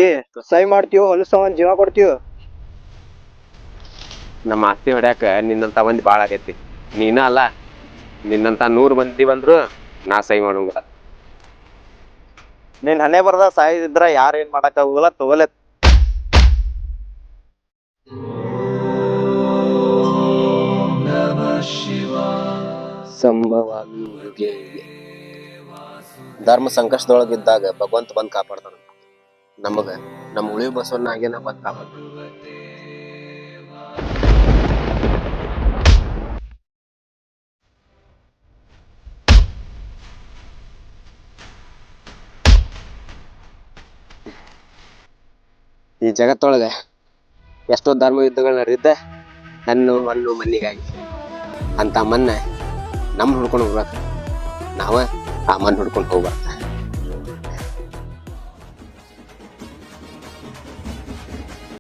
ಏ ಸಹಿ ಮಾಡ್ತೀವೋ ಹೊಲಸವನ್ ಜೀವ ಕೊಡ್ತೀವೋ? ನಮ್ಮ ಆಸ್ತಿ ಹೊಡ್ಯಾಕ ನಿನ್ನಂತ ಮಂದಿ ಭಾಳ ಆಗೈತಿ. ನೀನ ಅಲ್ಲ, ನಿನ್ನಂತ 100 ಮಂದಿ ಬಂದ್ರು ನಾ ಸಹಿ ಮಾಡೋಂಗಿಲ್ಲ. ನೀನ್ ಹಣೆ ಬರ್ದ ಸಾಯಿದ್ರ ಯಾರು ಏನ್ ಮಾಡಕ್ ಆಗುಲ್ಲ. ತಗೋಲೆ. ಸಂಭವಾಗಿ ಮುರುಗೆ ಧರ್ಮ ಸಂಕಷ್ಟದೊಳಗಿದ್ದಾಗ ಭಗವಂತ ಬಂದ್ ಕಾಪಾಡ್ತಾನ. ನಮಗ ನಮ್ಮ ಉಳಿ ಬಸವಣ್ಣಾಗೇನ ಬಂದ್ ಕಾಪಾಡ್ತಾನ. ಈ ಜಗತ್ತೊಳಗ ಎಷ್ಟೋ ಧರ್ಮ ಯುದ್ಧಗಳು ನಡೆದಿದ್ದ ಹಣ್ಣು ಮಣ್ಣು ಮಣ್ಣಿಗಾಗಿ. ಅಂತ ಮಣ್ಣ ನಮ್ಮ ಹುಡ್ಕೊಂಡು ಹೋಗ್ಬೇಕು, ನಾವ ಆ ಮಣ್ಣು ಹುಡ್ಕೊಂಡು ಹೋಗ್ಬಾರ್ದು.